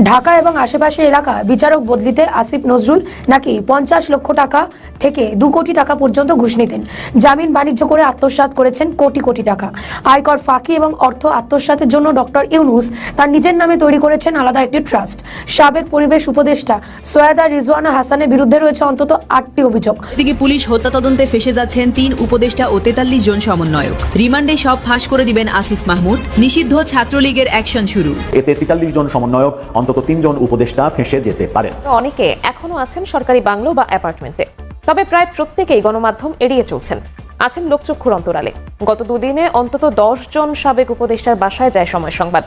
ঢাকা এবং আশেপাশের এলাকা বিচারক বদলিতে আসিফ নজরুল নাকি 50 লক্ষ টাকা থেকে 2 কোটি টাকা পর্যন্ত ঘুষ নিতেন। জামিন বাণিজ্য করে আত্মসাৎ করেছেন কোটি কোটি টাকা। আয়কর ফাঁকি এবং অর্থ আত্মসাতের জন্য ডক্টর ইউনূস তার নিজের নামে তৈরি করেছেন আলাদা একটি ট্রাস্ট। সাবেক পরিবেশ উপদেষ্টা সৈয়দা রিজওয়ানা হাসানের বিরুদ্ধে রয়েছে অন্তত 8টি অভিযোগ। এদিকে পুলিশ হত্যা তদন্তে ফেসে যাচ্ছেন 3 উপদেষ্টা ও 43 জন সমন্বয়ক। রিমান্ডে সব ফাঁস করে দিবেন আসিফ মাহমুদ। নিষিদ্ধ ছাত্রলীগের অ্যাকশন শুরু। এতে 43 জন সমন্বয়ক, অন্তত 3 জন উপদেষ্টা ফেঁসে যেতে পারেন। অনেকে এখনো আছেন সরকারি বাংলো বা অ্যাপার্টমেন্টে, তবে প্রায় প্রত্যেকেই গণমাধ্যম এড়িয়ে চলছেন, আছেন লোকচক্ষুর অন্তরালে। গত দুদিনে অন্তত 10 জন সাবেক উপদেষ্টার বাসায় যায় সময় সংবাদ,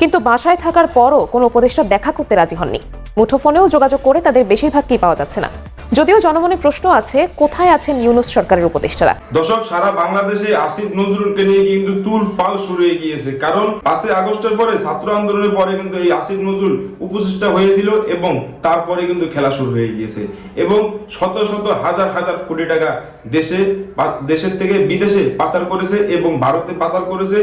কিন্তু বাসায় থাকার পরও কোনো উপদেষ্টা দেখা করতে রাজি হননি। মুঠোফোনেও যোগাযোগ করে তাদের বেশিরভাগকেই পাওয়া যাচ্ছে না। যদিও জনমনে প্রশ্ন আছে, কোথায় আছেন ইউনূস সরকারের উপদেষ্টারা? দর্শক, সারা বাংলাদেশে আসিফ নজরুলকে নিয়ে কিন্তু তুল পাল শুরু হয়ে গিয়েছে। কারণ 5 আগস্টের পরে, ছাত্র আন্দোলনের পরে কিন্তু এই আসিফ নজরুল উপদেষ্টা হয়েছিল এবং তারপরে কিন্তু খেলা শুরু হয়ে গিয়েছে এবং শত শত হাজার হাজার কোটি টাকা দেশের থেকে বিদেশে পাচার করেছে এবং ভারতে পাচার করেছে।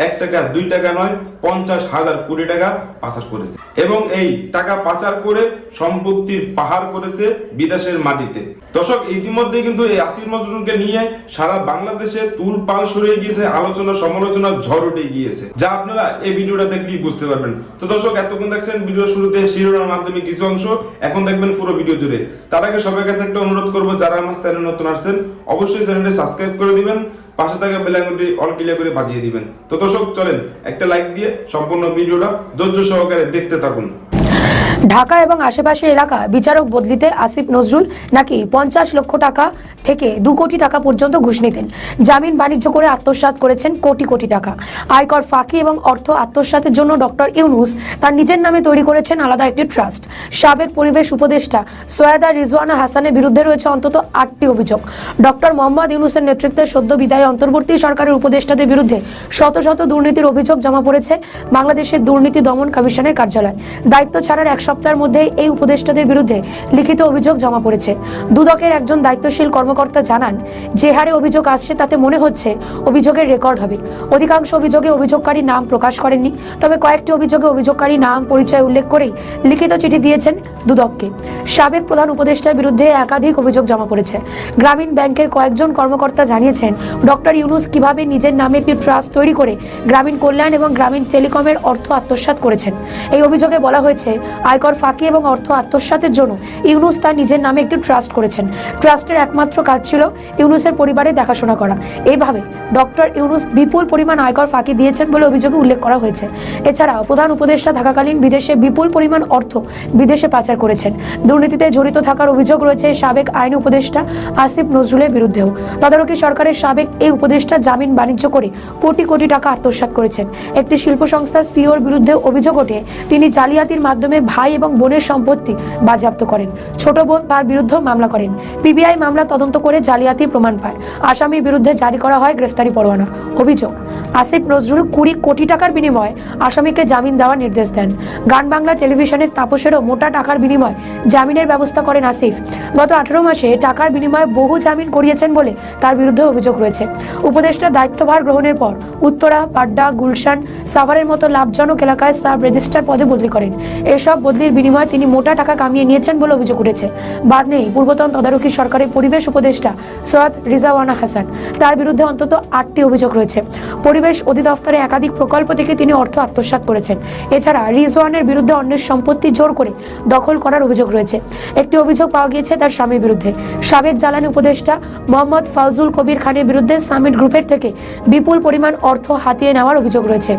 1 টাকা 2 টাকা নয়, 50,000 কোটি টাকা পাচার করেছে এবং এই টাকা পাচার করে সম্পত্তির পাহাড় করেছে বিদেশের মাটিতে। দর্শক, ইতিমধ্যে কিন্তু এই আসিফ নজরুলকে নিয়ে সারা বাংলাদেশে তুলপাল শুরু হয়ে গিয়েছে, আলোচনা সমালোচনা ঝড় উঠে গিয়েছে, যা আপনারা এই ভিডিওটা দেখলেই বুঝতে পারবেন। তো দর্শক, এতক্ষণ দেখছেন ভিডিও শুরুতে শিরোনামের মাধ্যমে কিছু অংশ, এখন দেখবেন পুরো ভিডিও জুড়ে। তার আগে সবার কাছে একটা অনুরোধ করবো, যারা আমার চ্যানেলে নতুন আসছেন অবশ্যই চ্যানেলটি সাবস্ক্রাইব করে দিবেন, পাশে থাকা বেল আইকনটি অল ক্লিয়ার করে বাজিয়ে দিবেন। তো দর্শক, চলেন একটা লাইক দিয়ে সম্পূর্ণ ভিডিওটা ধৈর্য সহকারে দেখতে থাকুন। ঢাকা এবং আশেপাশের এলাকা বিচারক বদলিতে আসিফ নজরুল নাকি 50 লক্ষ টাকা থেকে 2 কোটি টাকা পর্যন্ত ঘুষ নিতেন। জামিন বাণিজ্য করে আত্মসাৎ করেছেন কোটি কোটি টাকা। আয়কর ফাঁকি এবং অর্থ আত্মসাতের জন্য ডক্টর ইউনূস তার নিজের নামে তৈরি করেছেন আলাদা একটি ট্রাস্ট। সাবেক পরিবেশ উপদেষ্টা সৈয়দা রিজওয়ানা হাসানের বিরুদ্ধে রয়েছে অন্তত 8টি অভিযোগ। ডক্টর মোহাম্মদ ইউনূসের নেতৃত্বে সদ্য বিদায়ী অন্তর্বর্তী সরকারের উপদেষ্টাদের বিরুদ্ধে শত শত দুর্নীতির অভিযোগ জমা পড়েছে বাংলাদেশের দুর্নীতি দমন কমিশনের কার্যালয়। দায়িত্ব ছাড়ার 1 সপ্তাহের মধ্যে এই উপদেষ্টাদের বিরুদ্ধে লিখিত অভিযোগ জমা পড়েছে। দুদকের একজন দায়িত্বশীল কর্মকর্তা জানান, যে হারে অভিযোগ আসছে তাতে মনে হচ্ছে অভিযোগের রেকর্ড হবে। অধিকাংশ অভিযোগে অভিযোগকারী নাম প্রকাশ করেননি, তবে কয়েকটি অভিযোগে অভিযোগকারী নাম পরিচয় উল্লেখ করেই লিখিত চিঠি দিয়েছেন দুদককে। সাবেক প্রধান উপদেষ্টার বিরুদ্ধে একাধিক অভিযোগ জমা পড়েছে। গ্রামীণ ব্যাংকের কয়েকজন কর্মকর্তা জানিয়েছেন, ডক্টর ইউনূস কিভাবে নিজের নামে একটি ট্রাস্ট তৈরি করে গ্রামীণ কল্যাণ এবং গ্রামীণ টেলিকমের অর্থ আত্মসাৎ করেছেন। এই অভিযোগে বলা হয়েছে, আয়কর ফাঁকি এবং অর্থ আত্মসাতের জন্য ইউনূস তার নিজের নামে একটি ট্রাস্ট করেছেন। ট্রাস্টের একমাত্র কাজ ছিল ইউনূসের পরিবারের দেখাশোনা করা। এইভাবে ডক্টর ইউনূস বিপুল পরিমাণ আয়কর ফাঁকি দিয়েছেন বলে অভিযোগে উল্লেখ করা হয়েছে। এছাড়াও প্রধান উপদেষ্টা থাকাকালীন বিদেশে বিপুল পরিমাণ অর্থ বিদেশে পাচার করেছেন। দুর্নীতিতে জড়িত থাকার অভিযোগ রয়েছে সাবেক আইন উপদেষ্টা আসিফ নজরুলের বিরুদ্ধেও। তদারকি সরকারের সাবেক এই উপদেষ্টা জামিন বাণিজ্য করে কোটি কোটি টাকা আত্মসাৎ করেছেন। একটি শিল্প সংস্থার সিইওর বিরুদ্ধে অভিযোগ ওঠে, তিনি জালিয়াতির মাধ্যমে ভাই এবং বোনের সম্পত্তি বাজেয়াপ্ত করেন। ছোট বোন তার বিরুদ্ধে মামলা করেন। পিবিআই মামলা তদন্ত করে জালিয়াতি প্রমাণ পায়। আসামির বিরুদ্ধে জারি করা হয় গ্রেফতারি পরোয়ানা। অভিযোগ, আসিফ নজরুল 20 কোটি টাকার বিনিময়ে আসামিকে জামিন দেওয়ার নির্দেশ দেন। গান বাংলা টেলিভিশনের তাপসেরও মোটা টাকার বিনিময়ে জামিনের ব্যবস্থা করেন আসিফ। গত 18 মাসে টাকার বিনিময়ে বহু জামিন করিয়েছেন বলে তার বিরুদ্ধে অভিযোগ রয়েছে। উপদেষ্টা দায়িত্বভার গ্রহণের পর উত্তরা, পাড্ডা, গুলশান, সাভারের মতো লাভজনক এলাকায় সাব রেজিস্ট্রার পদে বদলি করেন। এসব বদলির বিনিময়ে তিনি মোটা টাকা কামিয়ে নিয়েছেন বলে অভিযোগ উঠেছে। বাদ নেই পূর্বতন তদারকি সরকারের পরিবেশ উপদেষ্টা সৈয়দ রিজওয়ানা হাসান, তার বিরুদ্ধে অন্তত 8টি অভিযোগ রয়েছে। পরিবেশ অধিদপ্তরে একাধিক প্রকল্প থেকে তিনি অর্থ আত্মসাৎ করেছেন। এছাড়া রিজওয়ানের বিরুদ্ধে অন্যের সম্পত্তি জোর করে দখল করার অভিযোগ রয়েছে। একটি অভিযোগ পাওয়া গিয়েছে তার স্বামীর বিরুদ্ধে। সাবেক জ্বালানি উপদেষ্টা মোহাম্মদ ফাউজুল কবির খানের বিরুদ্ধে সামিট গ্রুপের থেকে বিপুল পরিমাণ অর্থ হাতিয়ে নেওয়ার অভিযোগ রয়েছে।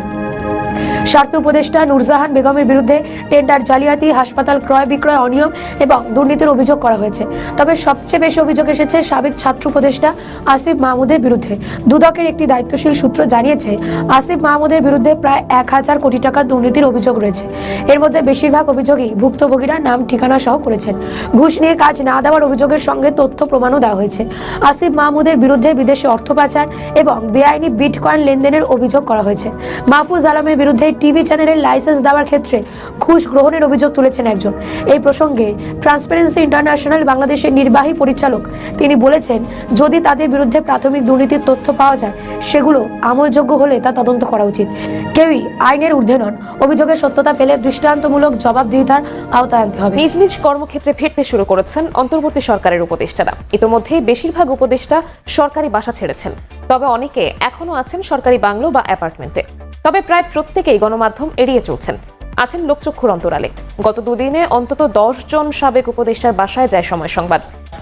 স্বার্থ উপদেষ্টা নূরজাহান বেগমের বিরুদ্ধে টেন্ডার জালিয়াতি, হাসপাতাল ক্রয় বিক্রয় অনিয়ম এবং দুর্নীতির অভিযোগ করা হয়েছে। তবে সবচেয়ে বেশি অভিযোগ এসেছে সাবেক ছাত্র উপদেষ্টা আসিফ মাহমুদের বিরুদ্ধে। দুদকের একটি দায়িত্বশীল সূত্র জানিয়েছে, আসিফ মাহমুদের বিরুদ্ধে প্রায় 1000 কোটি টাকা দুর্নীতির অভিযোগ রয়েছে। এর মধ্যে বেশিরভাগ অভিযোগই ভুক্তভোগীরা নাম ঠিকানা সহ করেছেন। ঘুষ নিয়ে কাজ না দেওয়ার অভিযোগের সঙ্গে তথ্য প্রমাণও দেওয়া হয়েছে। আসিফ মাহমুদের বিরুদ্ধে বিদেশে অর্থ পাচার এবং বেআইনি বিটকয়েন লেনদেনের অভিযোগ করা হয়েছে। মাহফুজ আলমের বিরুদ্ধে টিভি চ্যানেলের লাইসেন্স দেওয়ার ক্ষেত্রে ঘুষ গ্রহণের অভিযোগ তুলেছেন একজন। এই প্রসঙ্গে ট্রান্সপারেন্সি ইন্টারন্যাশনাল বাংলাদেশের নির্বাহী পরিচালক তিনি বলেছেন, যদি তাদের বিরুদ্ধে প্রাথমিক দুর্নীতির তথ্য পাওয়া যায় সেগুলো আমলযোগ্য হলে তা তদন্ত করা উচিত। কেউই আইনের ঊর্ধ্বে নন। অভিযোগের সত্যতা পেলে দৃষ্টান্তমূলক জবাবদিহিতার আওতায় আনতে হবে। নিজ নিজ কর্মক্ষেত্রে ফিরতে শুরু করেছেন অন্তর্বর্তী সরকারের উপদেষ্টারা। ইতোমধ্যেই বেশিরভাগ উপদেষ্টা সরকারি বাসা ছেড়েছেন, তবে অনেকে এখনো আছেন সরকারি বাংলো বা অ্যাপার্টমেন্টে। তবে প্রায় প্রত্যেকেই গণমাধ্যম এড়িয়ে চলছেন, আছেন লোকচক্ষুর অন্তরালে। গত দুদিনে অন্তত 10 জন সাবেক উপদেষ্টার বাসায় যায় সময় সংবাদ,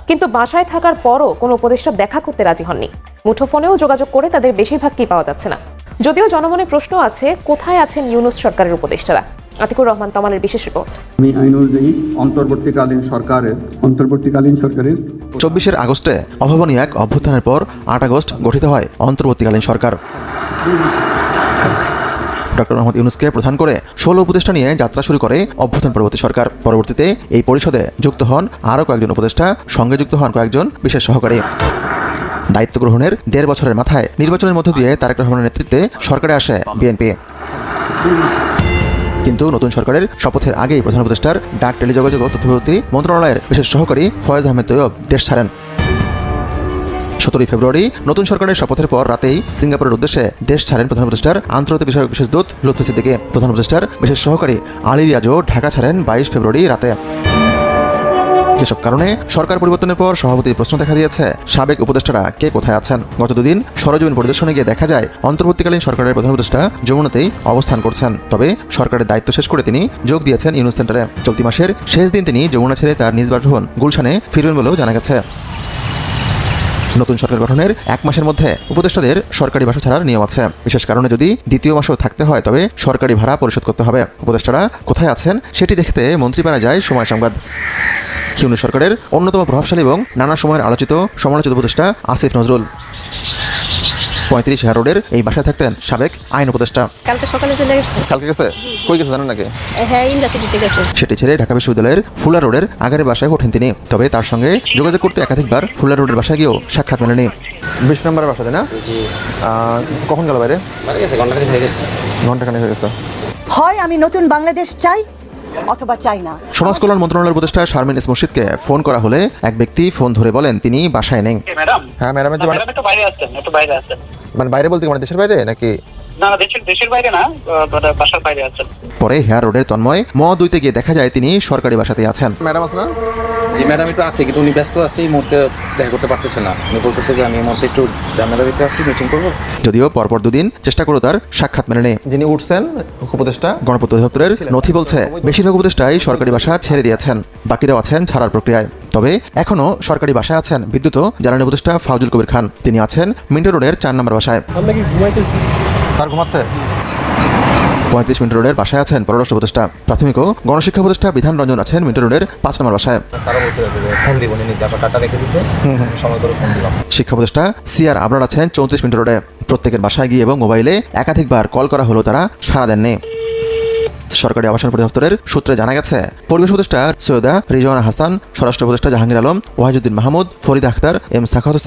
কিন্তু বাসায় থাকার পরও কোনো উপদেষ্টা দেখা করতে রাজি হননি। মুঠোফোনেও যোগাযোগ করে তাদের বেশিরভাগকেই পাওয়া যাচ্ছে না। যদিও জনমনে প্রশ্ন আছে, কোথায় আছেন ইউনূস সরকারের উপদেষ্টারা? আতিকুর রহমান তমালের বিশেষ রিপোর্ট। আমি আইন অনুযায়ী অন্তর্বর্তীকালীন সরকারের 24 আগস্টে অভাবনীয় এক অভ্যুত্থানের পর 8 আগস্ট গঠিত হয় অন্তর্বর্তীকালীন সরকার। ডক্টর মোহাম্মদ ইউনূসকে প্রধান করে 16 উপদেষ্টা নিয়ে যাত্রা শুরু করে অভ্যুত্থান পরবর্তী সরকার। পরবর্তীতে এই পরিষদে যুক্ত হন আরও কয়েকজন উপদেষ্টা, সঙ্গে যুক্ত হন কয়েকজন বিশেষ সহকারী। দায়িত্ব গ্রহণের 1.5 বছরের মাথায় নির্বাচনের মধ্য দিয়ে তারেক রহমানের নেতৃত্বে সরকারে আসে বিএনপি। কিন্তু নতুন সরকারের শপথের আগেই প্রধান উপদেষ্টার ডাক, টেলিযোগাযোগ ও তথ্যপ্রযুক্তি মন্ত্রণালয়ের বিশেষ সহকারী ফয়েজ আহমেদ তৈয়ব দেশ ছাড়েন। 17 ফেব্রুয়ারি নতুন সরকারের শপথের পর রাতেই সিঙ্গাপুরের উদ্দেশ্যে দেশ ছাড়েন প্রধান উপদেষ্টার আন্তর্জাতিক বিষয়ক বিশেষ দূত লুৎফু সিদ্দিকী। প্রধান উপদেষ্টার বিশেষ সহকারী আলী রিয়াজও ঢাকা ছাড়েন 22 ফেব্রুয়ারি রাতে। যেসব কারণে সরকার পরিবর্তনের পর সভাপতির প্রশ্ন দেখা দিয়েছে, সাবেক উপদেষ্টারা কে কোথায় আছেন? গত দুদিন সরেজমিন পরিদর্শনে গিয়ে দেখা যায় অন্তর্বর্তীকালীন সরকারের প্রধান উপদেষ্টা যমুনাতেই অবস্থান করছেন। তবে সরকারের দায়িত্ব শেষ করে তিনি যোগ দিয়েছেন ইউনূস সেন্টারে। চলতি মাসের শেষ দিন তিনি যমুনা ছেড়ে তার নিজ বাসভবন গুলশানে ফিরবেন বলেও জানা গেছে। নতুন সরকার গঠনের 1 মাসের মধ্যে উপদেষ্টাদের সরকারি বাসা ছাড়ার নিয়ম আছে। বিশেষ কারণে যদি দ্বিতীয় মাসেও থাকতে হয় তবে সরকারি ভাড়া পরিশোধ করতে হবে। উপদেষ্টারা কোথায় আছেন সেটি দেখতে মন্ত্রীপাড়া যায় সময় সংবাদ। ইউনূস সরকারের অন্যতম প্রভাবশালী এবং নানা সময়ের আলোচিত সমালোচিত উপদেষ্টা আসিফ নজরুল 35 হেয়ার রোডের এই বাসায় থাকতেন সাবেক আইন উপদেষ্টা। কালকে সকালে চলে গেছে। কালকে গেছে? কই গেছে জানেন নাকি? হ্যাঁ, ইউনিভার্সিটিতে গেছে। সেটি ছেড়ে ঢাকা বিশ্ববিদ্যালয়ের ফুলার রোডের আগারে বাসায় ওঠেন তিনি। তবে তার সঙ্গে যোগাযোগ করতে একাধিকবার ফুলার রোডের বাসায় গিয়েও সাক্ষাৎ মেলেনি। 20 নম্বরের বাসাতে না? কখন গেল বাইরে? ঘন্টাখানেক হয়ে গেছে। হয় আমি নতুন বাংলাদেশ চাই অথবা চাই না। সমাজ কল্যাণ মন্ত্রণালয়ের উপদেষ্টা শারমিন এস মুর্শিদকে ফোন করা হলে এক ব্যক্তি ফোন ধরে বলেন তিনি বাসায় নেই। হ্যাঁ ম্যাডাম, মানে বাইরে বলতে মানে দেশের বাইরে নাকি? না, দেশের বাইরে না, বাসার বাইরে আছেন। পরে হেয়ার রোডের তন্ময় দুইতে গিয়ে দেখা যায় তিনি সরকারি বাসাতে আছেন। ম্যাডাম আছে না? জি ম্যাডাম একটু আছে, কিন্তু উনি ব্যস্ত আছে, এই মুহূর্তে দেখা করতে পারতেছে না। উনি বলতেছে যে আমি এই মুহূর্তে একটু ঝামেলা দিতে আসছি, মিটিং করবো। যদিও পরপর দুদিন চেষ্টা করে তার সাক্ষাৎ মেলেনি। যিনি উঠছেন উপদেষ্টা গণপূর্ত অধিদপ্তরের নথি বলছে বেশিরভাগ উপদেষ্টাই সরকারি বাসা ছেড়ে দিয়েছেন, বাকিরাও আছেন ছাড়ার প্রক্রিয়ায়। তবে এখনও সরকারি বাসায় আছেন বিদ্যুৎ ও জ্বালানি উপদেষ্টা ফাউজুল কবির খান। তিনি আছেন মিন্টো রোডের 4 নম্বর বাসায়। স্যার ঘুমাচ্ছে? 35 মিন্টো রোডের বাসায় আছেন পররাষ্ট্র উপদেষ্টা। প্রাথমিক ও গণশিক্ষা উপদেষ্টা বিধান রঞ্জন আছেন মিন্টো রোডের 5 নম্বর বাসায়। শিক্ষা উপদেষ্টা সিআর আবরার আছেন 34 মিন্টো রোডে। প্রত্যেকের বাসায় গিয়ে এবং মোবাইলে একাধিকবার কল করা হলো, তারা সাড়া দেননি। সরকারি আবাসন পরিদপ্তরের সূত্রে জানা গেছে পরিবেশ উপদেষ্টা সৈয়দা রিজওয়ানা হাসান, স্বরাষ্ট্র উপদেষ্টা জাহাঙ্গীর আলম, ওয়াহিদুদ্দিন মাহমুদ, ফরিদ আখতার, এম সাখাওয়াত